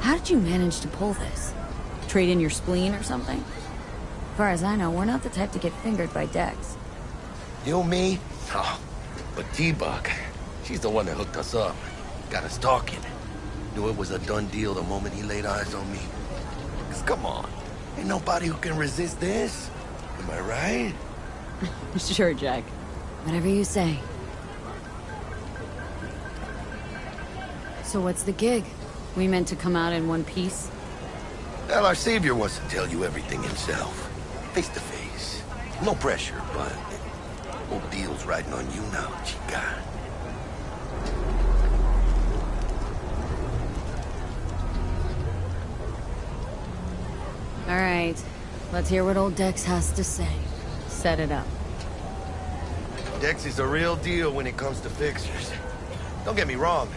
How did you manage to pull this? Trade in your spleen or something? As far as I know, we're not the type to get fingered by Dex. You, me? Oh, but T-Bug, she's the one that hooked us up. Got us talking. Knew it was a done deal the moment he laid eyes on me. 'Cause come on, ain't nobody who can resist this. Am I right? Sure, Jack. Whatever you say. So what's the gig? We meant to come out in one piece? Well, our savior wants to tell you everything himself. Face to face. No pressure, but whole deal's riding on you now, chica. All right. Let's hear what old Dex has to say. Set it up. Dex is a real deal when it comes to fixers. Don't get me wrong.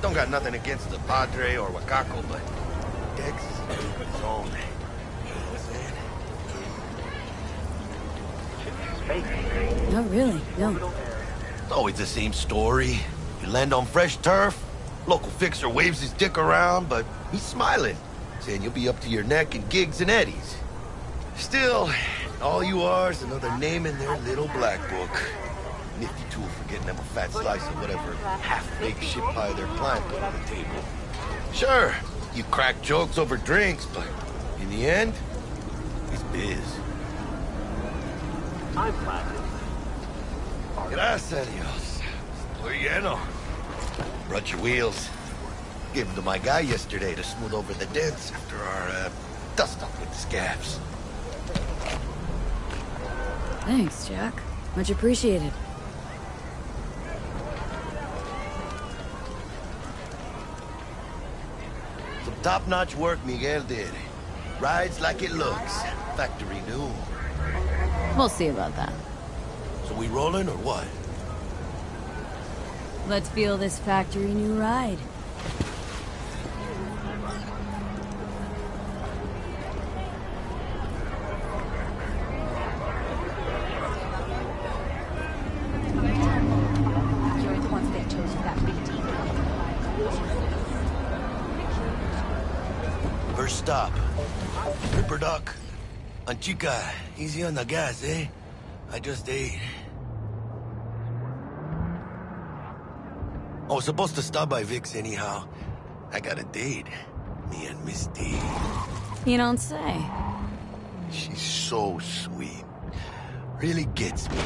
Don't got nothing against the Padre or Wakako, but Dex is his own. You know what I'm saying? No, really, no. It's always the same story. You land on fresh turf, local fixer waves his dick around, but he's smiling, saying you'll be up to your neck in gigs and eddies. Still, all you are is another name in their little black book. Nifty tool for getting them a fat slice of whatever half-baked shit pie they're planning put on the table. Sure, you crack jokes over drinks, but in the end, it's biz. I'm flattered. Gracias, Dios. Estoy lleno. Brought your wheels. Gave them to my guy yesterday to smooth over the dents after our, dust-up with the scabs. Thanks, Jack. Much appreciated. Some top-notch work Miguel did. Rides like it looks. Factory new. We'll see about that. So we rolling or what? Let's feel this factory new ride. You're the ones that chose that big deal. First stop. Ripper Duck. And chica, easy on the gas, eh? I just ate. I was supposed to stop by Vic's anyhow. I got a date. Me and Misty. You don't say. She's so sweet. Really gets me.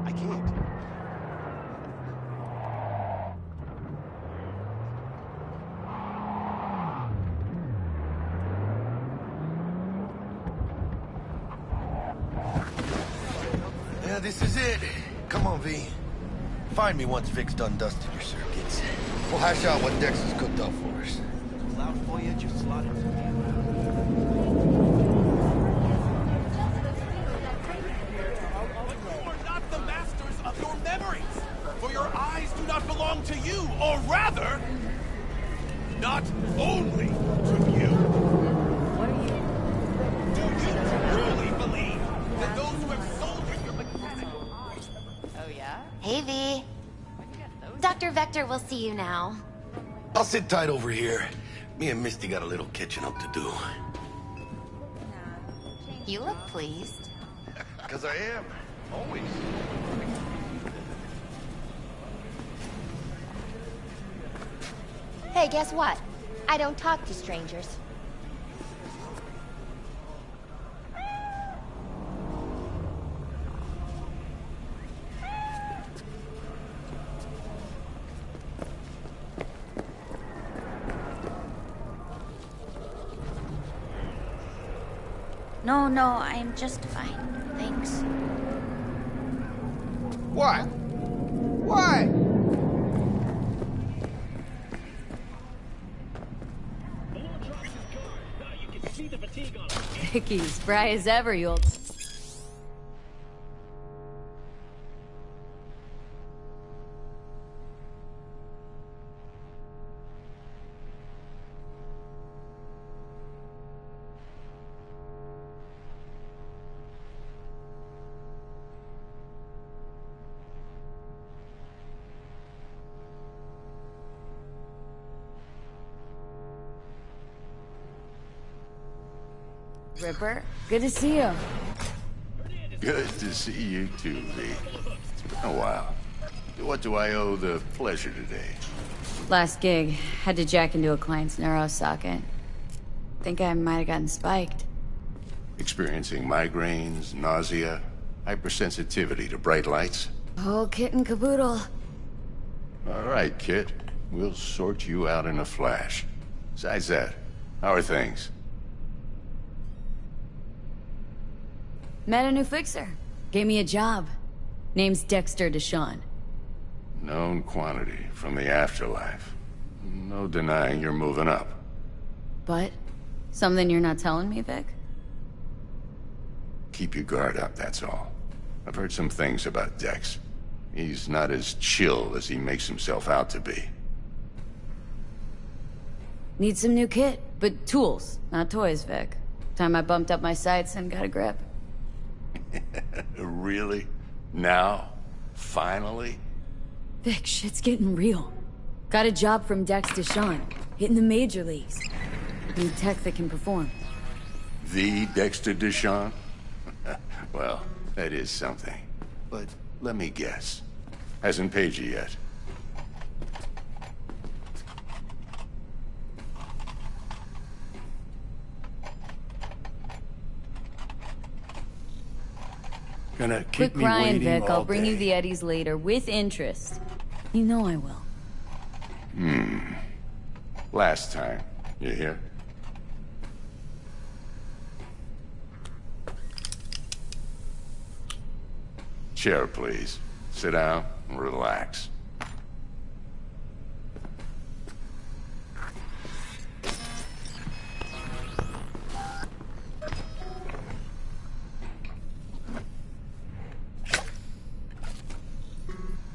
I can't. Yeah, this is it. Come on, V. Find me once Vic's done dusting your circuits. We'll hash out what Dex has cooked up for us. Loud for you, just slotted. You are not the masters of your memories, for your eyes do not belong to you, or rather, not only to you. What are you? Do you truly believe that those who have soldiered your mechanical... Oh, yeah? Hey, V. Dr. Vector will see you now. I'll sit tight over here. Me and Misty got a little catching up to do. You look pleased. 'Cause I am. Always. Hey, guess what? I don't talk to strangers. No, I'm just fine. Thanks. What? What? Vicky, spry as ever, you old... Ripper. Good to see you. Good to see you too, V. It's been a while. What do I owe the pleasure today? Last gig, had to jack into a client's neuro socket. Think I might have gotten spiked. Experiencing migraines, nausea, hypersensitivity to bright lights? Whole kit and caboodle. All right, kid. We'll sort you out in a flash. Besides that, how are things? Met a new fixer. Gave me a job. Name's Dexter Deshawn. Known quantity from the afterlife. No denying you're moving up. But? Something you're not telling me, Vic? Keep your guard up, that's all. I've heard some things about Dex. He's not as chill as he makes himself out to be. Need some new kit, but tools, not toys, Vic. Time I bumped up my sights and got a grip. Really? Now? Finally? Vic, shit's getting real. Got a job from Dex Deshawn, hitting the major leagues. Need tech that can perform. The Dexter Deshawn? Well, that is something. But let me guess. Hasn't paid you yet. Gonna keep Quit me crying, waiting Vic. all I'll bring you day. the eddies later, with interest. You know I will. Last time. You hear? Chair, please. Sit down and relax.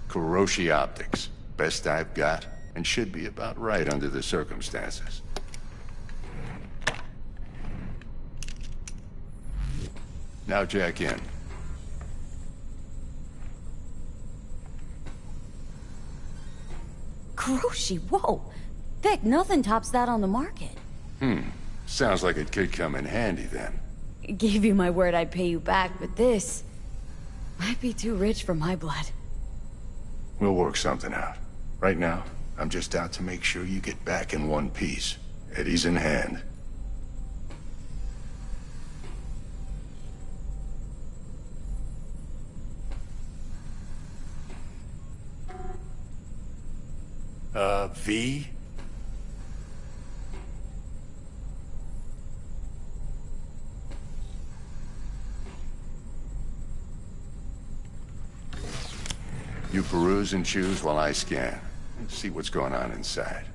Kuroshi Optics. Best I've got, and should be about right under the circumstances. Now jack in. Kuroshi, whoa! Vic, nothing tops that on the market. Sounds like it could come in handy then. Gave you my word I'd pay you back, but this might be too rich for my blood. We'll work something out. Right now, I'm just out to make sure you get back in one piece. Eddie's in hand. V? You peruse and choose while I scan. Let's see what's going on inside.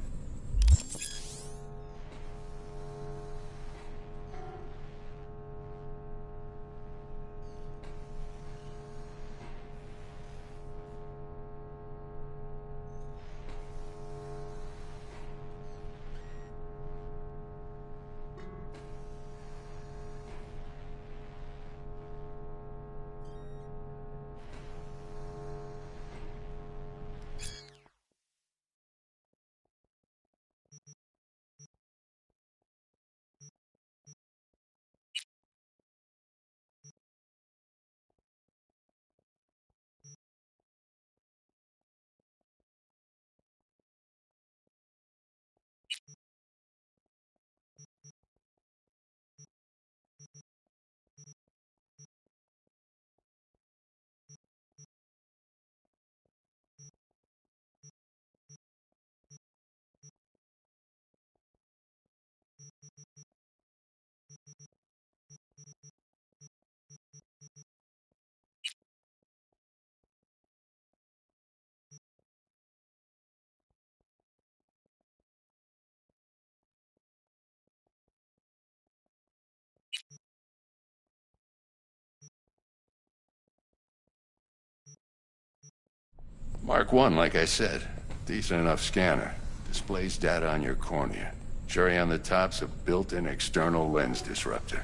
Mark 1, like I said. Decent enough scanner. Displays data on your cornea. Cherry on the top's a built-in external lens disruptor.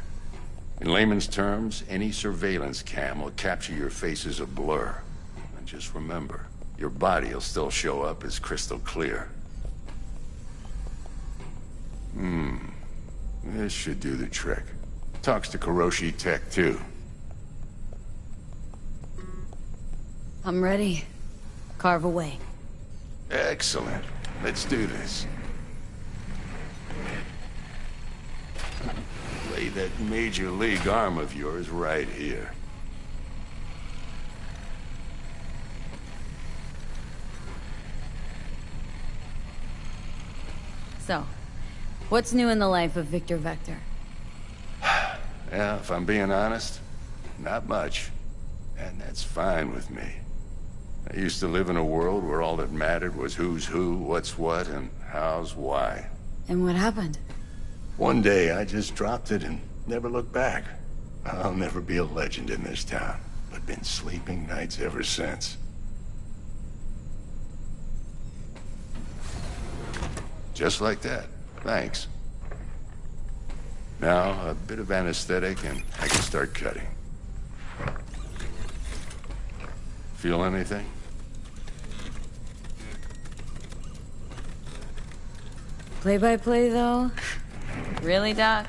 In layman's terms, any surveillance cam will capture your face as a blur. And just remember, your body will still show up as crystal clear. This should do the trick. Talks to Kuroshi Tech, too. I'm ready. Carve away. Excellent. Let's do this. Lay that Major League arm of yours right here. So, what's new in the life of Victor Vector? Yeah, if I'm being honest, not much. And that's fine with me. I used to live in a world where all that mattered was who's who, what's what, and how's why. And what happened? One day, I just dropped it and never looked back. I'll never be a legend in this town, but been sleeping nights ever since. Just like that. Thanks. Now, a bit of anesthetic and I can start cutting. Feel anything? Play-by-play, though? Really, Doc?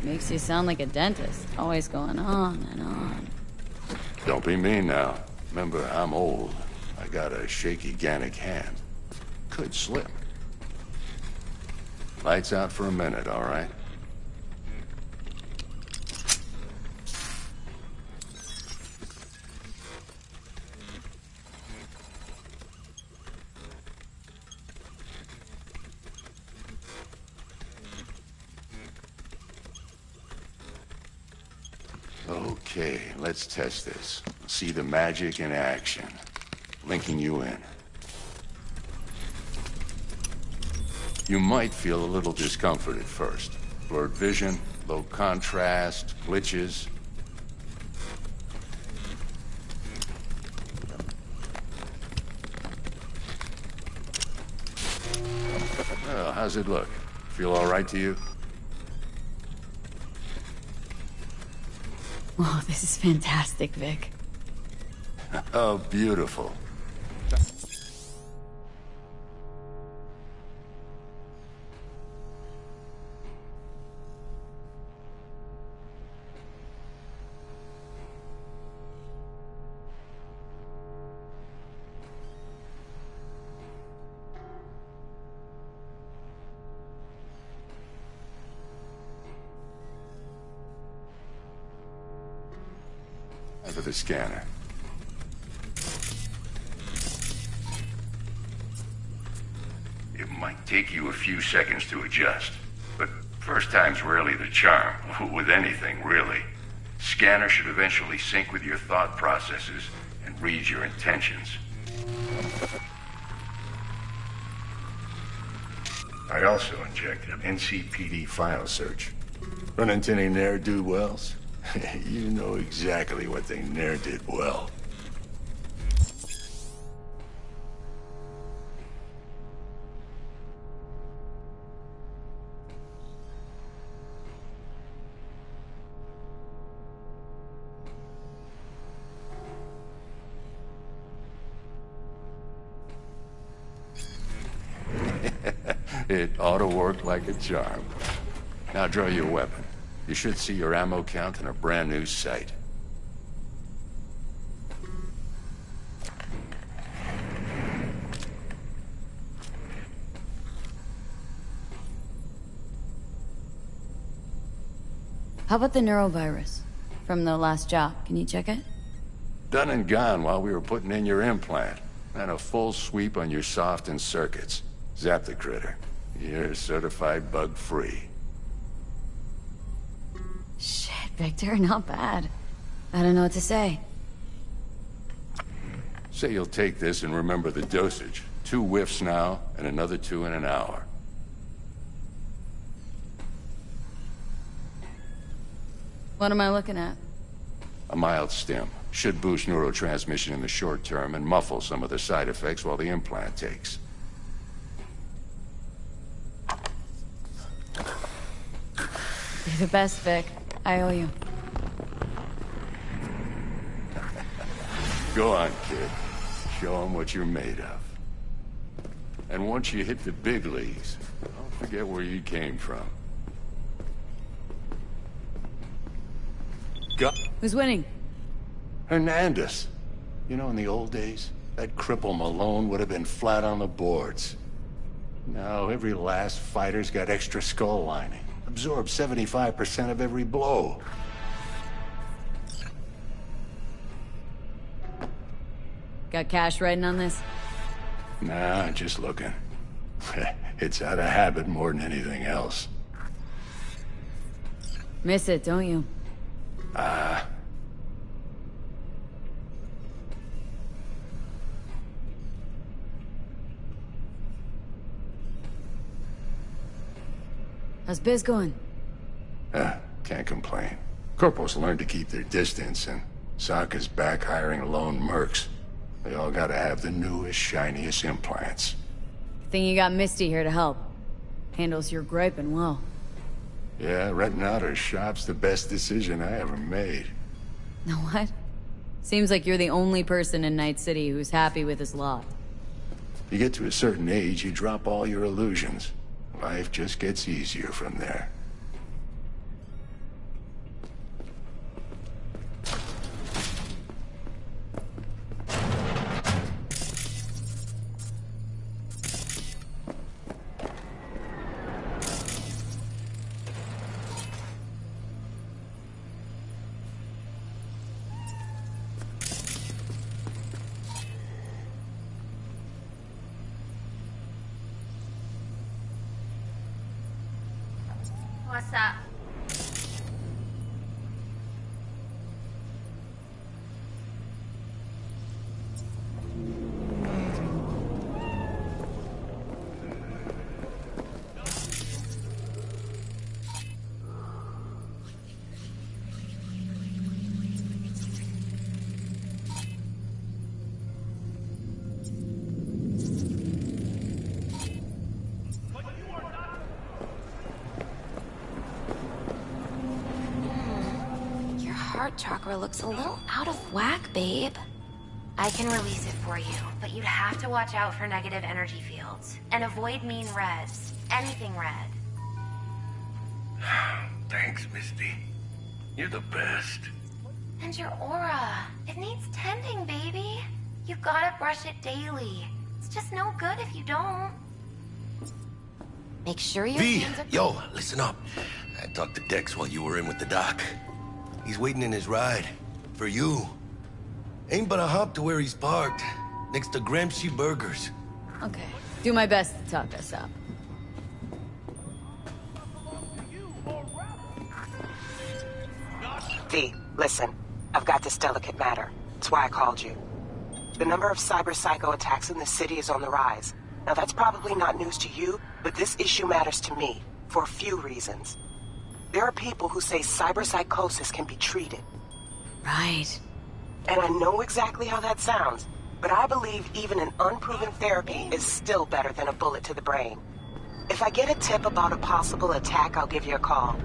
Makes you sound like a dentist. Always going on and on. Don't be mean now. Remember, I'm old. I got a shaky Gannic hand. Could slip. Lights out for a minute, all right? Okay, let's test this. See the magic in action. Linking you in. You might feel a little discomfort at first. Blurred vision, low contrast, glitches. Well, how's it look? Feel all right to you? Oh, this is fantastic, Vic. Oh, beautiful. For the scanner. It might take you a few seconds to adjust, but first time's rarely the charm, with anything, really. Scanner should eventually sync with your thought processes and read your intentions. I also injected an NCPD file search. Run into any ne'er-do-wells? You know exactly what they ne'er did well. It ought to work like a charm. Now draw your weapon. You should see your ammo count in a brand new sight. How about the neurovirus? From the last job. Can you check it? Done and gone while we were putting in your implant. And a full sweep on your soft and circuits. Zap the critter. You're certified bug-free. Shit, Victor, not bad. I don't know what to say. Say you'll take this and remember the dosage. 2 whiffs now, and another 2 in an hour. What am I looking at? A mild stim. Should boost neurotransmission in the short term and muffle some of the side effects while the implant takes. You're the best, Vic. I owe you. Go on, kid. Show them what you're made of. And once you hit the big leagues, don't forget where you came from. Who's winning? Hernandez. You know, in the old days, that cripple Malone would have been flat on the boards. Now, every last fighter's got extra skull lining. Absorbs 75% of every blow. Got cash writing on this? Nah, just looking. It's out of habit more than anything else. Miss it, don't you? How's biz going? Can't complain. Corporals learn to keep their distance, and Sokka's back hiring lone mercs. They all gotta have the newest, shiniest implants. Think you got Misty here to help. Handles your griping well. Yeah, renting out her shop's the best decision I ever made. Know what? Seems like you're the only person in Night City who's happy with his lot. You get to a certain age, you drop all your illusions. Life just gets easier from there. What's up? Heart chakra looks a little out of whack, babe. I can release it for you, but you'd have to watch out for negative energy fields. And avoid mean reds. Anything red. Thanks, Misty. You're the best. And your aura. It needs tending, baby. You gotta brush it daily. It's just no good if you don't. Make sure your V, hands are... yo, listen up. I talked to Dex while you were in with the doc. He's waiting in his ride. For you. Ain't but a hop to where he's parked. Next to Gramsci Burgers. Okay. Do my best to talk us up. V, listen. I've got this delicate matter. That's why I called you. The number of cyber-psycho attacks in the city is on the rise. Now that's probably not news to you, but this issue matters to me. For a few reasons. There are people who say cyberpsychosis can be treated. Right. And I know exactly how that sounds, but I believe even an unproven therapy is still better than a bullet to the brain. If I get a tip about a possible attack, I'll give you a call.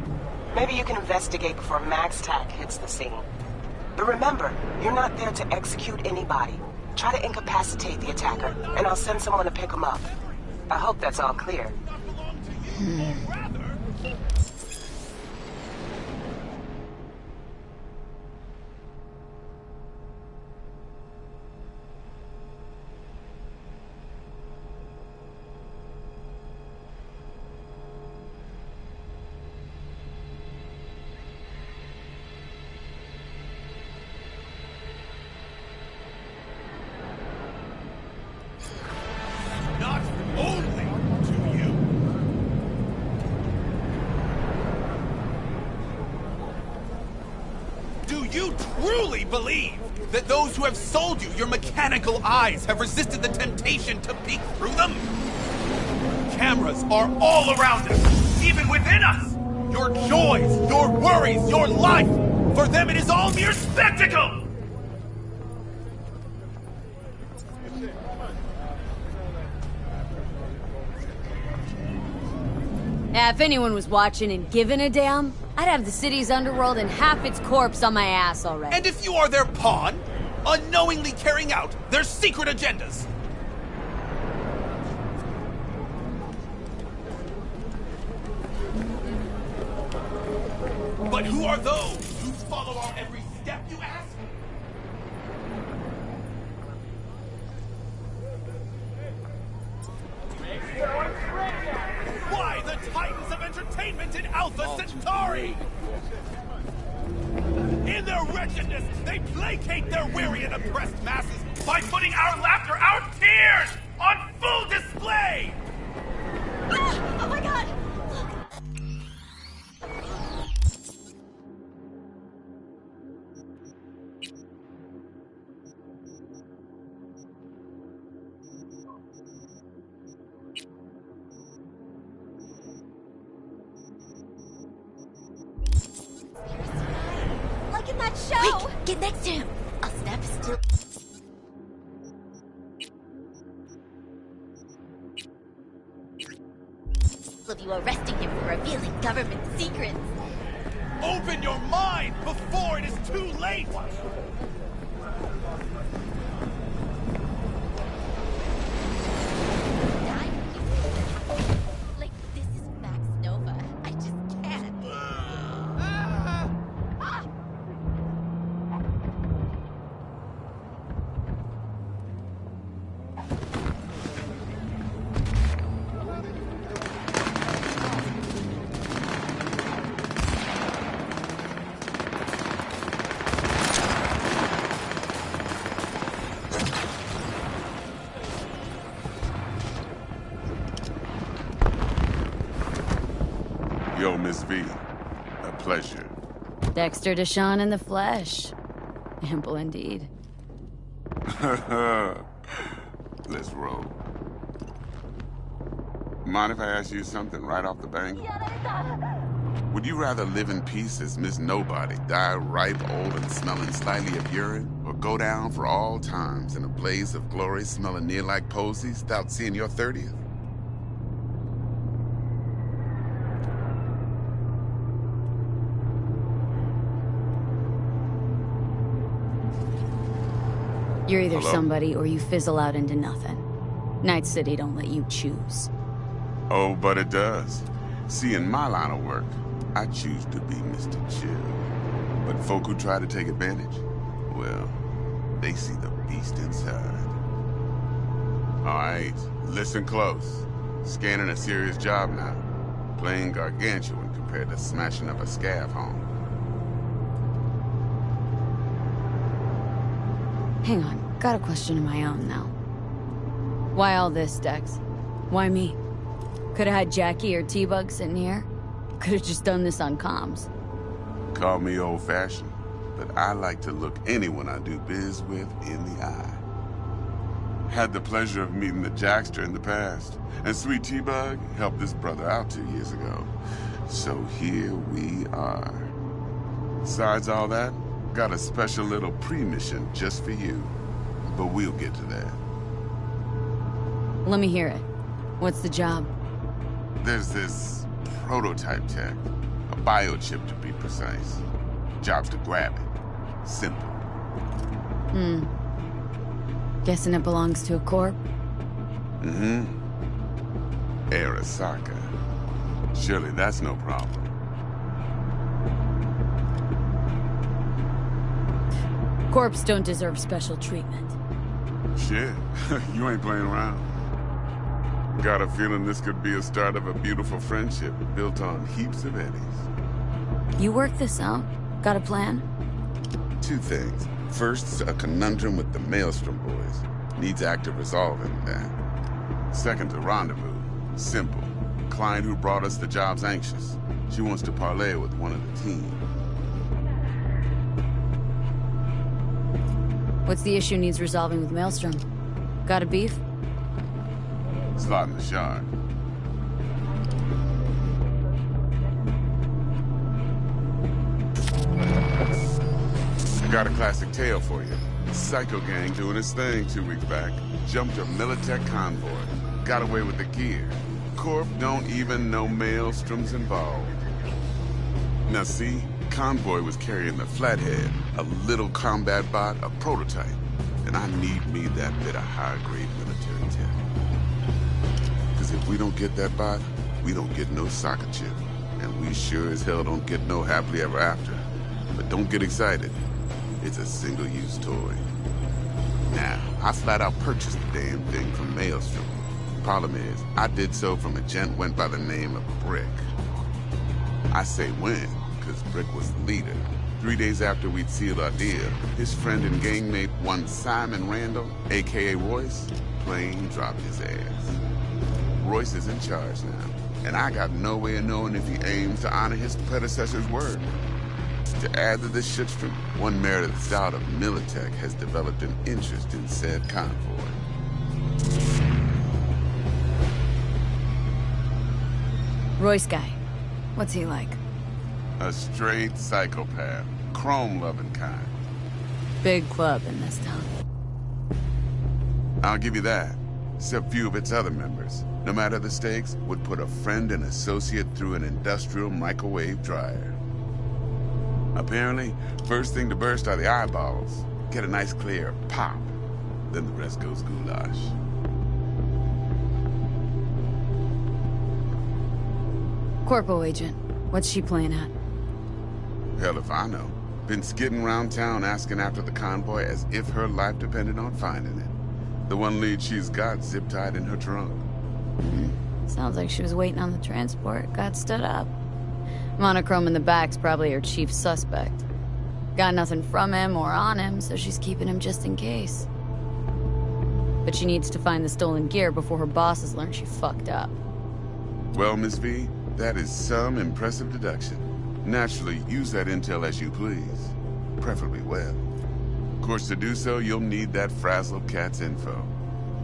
Maybe you can investigate before MaxTac hits the scene. But remember, you're not there to execute anybody. Try to incapacitate the attacker, and I'll send someone to pick him up. I hope that's all clear. Not only to you. Do you truly believe that those who have sold you your mechanical eyes have resisted the temptation to peek through them? Cameras are all around us, even within us. Your joys, your worries, your life. For them it is all mere spectacle. Yeah, if anyone was watching and giving a damn, I'd have the city's underworld and half its corpse on my ass already. And if you are their pawn, unknowingly carrying out their secret agendas. But who are those who follow our every step? You asked? Why the Titans of Entertainment in Alpha Centauri? In their wretchedness, they placate their weary and oppressed masses by putting our laughter, our tears, on full display! Ah! Oh my god! Like in that show! Quick, get next to him. I'll snap his still. Of you arresting him for revealing government secrets. Open your mind before it is too late! Like, this is Max Nova. I just can't. Yo, Miss V. A pleasure. Dexter Deshawn in the flesh. Ample indeed. Let's roll. Mind if I ask you something right off the bank? Would you rather live in peace as Miss Nobody, die ripe, old, and smelling slightly of urine, or go down for all times in a blaze of glory smelling near like posies without seeing your 30th? You're either Hello? somebody or you fizzle out into nothing. Night City don't let you choose. Oh, but it does. See, in my line of work, I choose to be Mr. Chill. But folk who try to take advantage, well, they see the beast inside. All right, listen close. Scanning a serious job now. Playing gargantuan compared to smashing up a scav home. Hang on, got a question of my own now. Why all this, Dex? Why me? Could've had Jackie or T-Bug sitting here. Could've just done this on comms. Call me old-fashioned, but I like to look anyone I do biz with in the eye. Had the pleasure of meeting the Jackster in the past, and Sweet T-Bug helped this brother out 2 years ago. So here we are. Besides all that, got a special little pre-mission just for you. But we'll get to that. Let me hear it. What's the job? There's this prototype tech. A biochip to be precise. Job's to grab it. Simple. Guessing it belongs to a corp? Mm-hmm. Arasaka. Surely that's no problem. Corps don't deserve special treatment. Shit, you ain't playing around. Got a feeling this could be a start of a beautiful friendship built on heaps of eddies. You work this out? Got a plan? Two things. First, a conundrum with the Maelstrom boys. Needs active resolving that. Second, a rendezvous. Simple. Client who brought us the job's anxious. She wants to parlay with one of the team. What's the issue needs resolving with Maelstrom? Got a beef? Slot in the shard. I got a classic tale for you. Psycho gang doing its thing 2 weeks back. Jumped a Militech convoy. Got away with the gear. Corp don't even know Maelstrom's involved. Now see, convoy was carrying the Flathead, a little combat bot, a prototype. And I need me that bit of high-grade military tech. Because if we don't get that bot, we don't get no soccer chip. And we sure as hell don't get no happily ever after. But don't get excited. It's a single-use toy. Now, I flat out purchased the damn thing from Maelstrom. Problem is, I did so from a gent went by the name of Brick. I say when, because Brick was the leader. 3 days after we'd sealed our deal, his friend and gangmate, one Simon Randall, aka Royce, plain dropped his ass. Royce is in charge now, and I got no way of knowing if he aims to honor his predecessor's word. To add to this shitstorm, one Meredith out of Militech has developed an interest in said convoy. Royce guy. What's he like? A straight psychopath. Chrome-loving kind. Big club in this town. I'll give you that. Except few of its other members, no matter the stakes, would put a friend and associate through an industrial microwave dryer. Apparently, first thing to burst are the eyeballs. Get a nice clear pop. Then the rest goes goulash. Corpo agent. What's she playing at? Hell if I know. Been skidding around town asking after the convoy as if her life depended on finding it. The one lead she's got zip-tied in her trunk. Sounds like she was waiting on the transport, got stood up. Monochrome in the back's probably her chief suspect. Got nothing from him or on him, so she's keeping him just in case. But she needs to find the stolen gear before her bosses learn she fucked up. Well, Miss V, that is some impressive deduction. Naturally, use that intel as you please. Preferably well. Of course, to do so, you'll need that frazzled cat's info.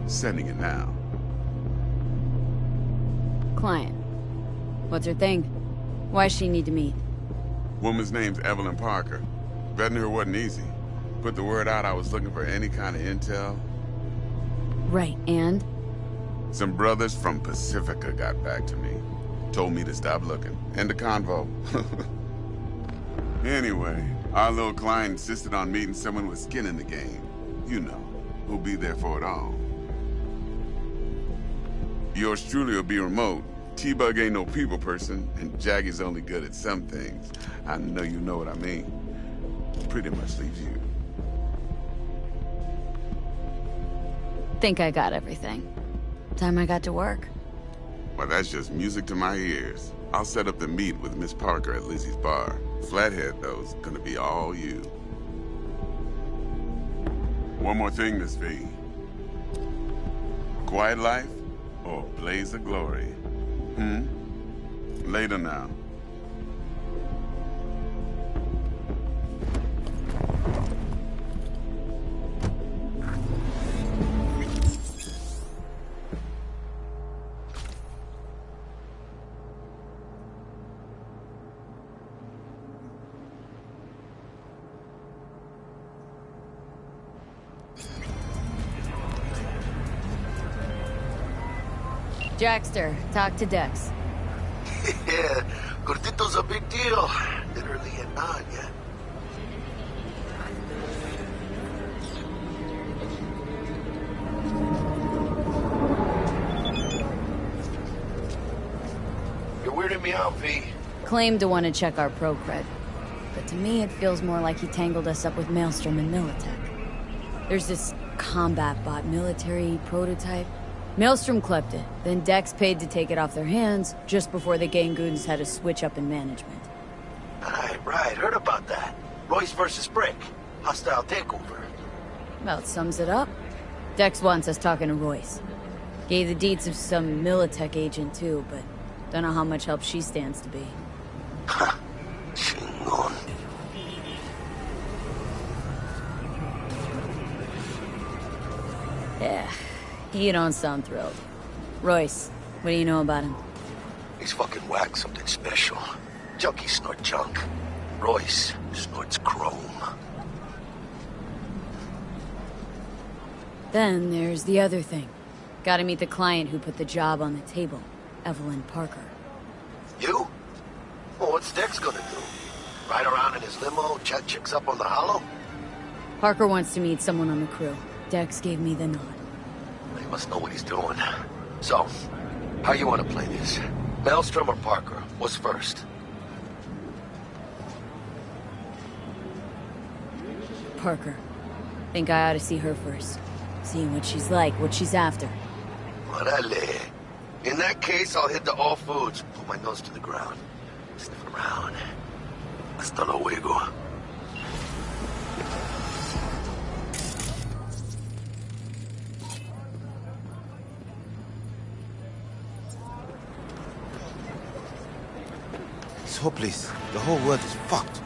Sending it now. Client. What's her thing? Why she need to meet? Woman's name's Evelyn Parker. Vetting her wasn't easy. Put the word out I was looking for any kind of intel. Right, and? Some brothers from Pacifica got back to me. Told me to stop looking. End the convo. Anyway, our little client insisted on meeting someone with skin in the game. You know, who'll be there for it all. Yours truly will be remote. T-Bug ain't no people person, and Jaggy's only good at some things. I know you know what I mean. Pretty much leaves you. Think I got everything. Time I got to work. Well, that's just music to my ears. I'll set up the meet with Miss Parker at Lizzie's bar. Flathead, though's gonna be all you. One more thing, Miss V. Quiet life or blaze of glory? Later now. Jackster, talk to Dex. Yeah, Gordito's a big deal. Literally and not yet. You're weirding me out, V. Claimed to want to check our pro cred. But to me, it feels more like he tangled us up with Maelstrom and Militech. There's this combat bot military prototype. Maelstrom clept it, then Dex paid to take it off their hands just before the Gangoons had a switch up in management. Right, heard about that. Royce versus Brick. Hostile takeover. About sums it up. Dex wants us talking to Royce. Gave the deets of some Militech agent too, but don't know how much help she stands to be. Ha! Chingon. Yeah. You don't sound thrilled. Royce, what do you know about him? He's fucking whack, something special. Junkies snort junk. Royce snorts chrome. Then there's the other thing. Gotta meet the client who put the job on the table, Evelyn Parker. You? Well, what's Dex gonna do? Ride around in his limo, chat chicks up on the hollow? Parker wants to meet someone on the crew. Dex gave me the nod. He must know what he's doing. So, how you want to play this? Maelstrom or Parker? What's first? Parker. Think I ought to see her first. See what she's like, what she's after. Orale. In that case, I'll hit the All Foods. Put my nose to the ground. Sniff around. Hasta luego. It's hopeless. The whole world is fucked.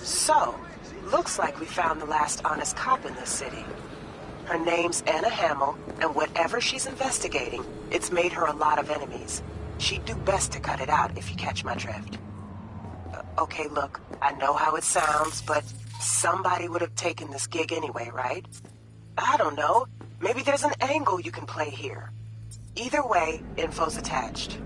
So, looks like we found the last honest cop in this city. Her name's Anna Hamill, and whatever she's investigating, it's made her a lot of enemies. She'd do best to cut it out, if you catch my drift. Okay, look, I know how it sounds, but somebody would have taken this gig anyway, right? I don't know. Maybe there's an angle you can play here. Either way, info's attached.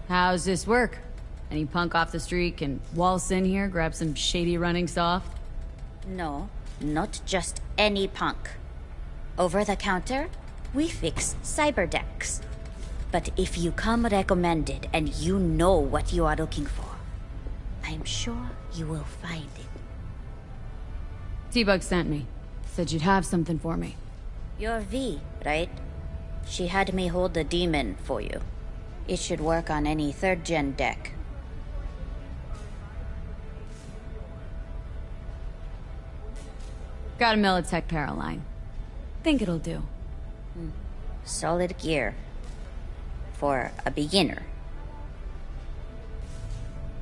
How's this work? Any punk off the street can waltz in here, grab some shady running soft? No, not just any punk. Over the counter, we fix cyber decks. But if you come recommended and you know what you are looking for, I'm sure you will find it. T-Bug sent me. Said you'd have something for me. You're V, right? She had me hold the demon for you. It should work on any 3rd gen deck. Got a Militech Paraline. Think it'll do. Solid gear. For a beginner.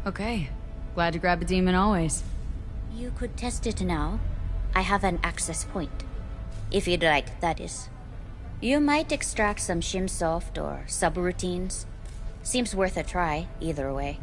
Okay. Glad to grab a demon always. You could test it now. I have an access point. If you'd like, that is. You might extract some shimsoft or subroutines. Seems worth a try, either way.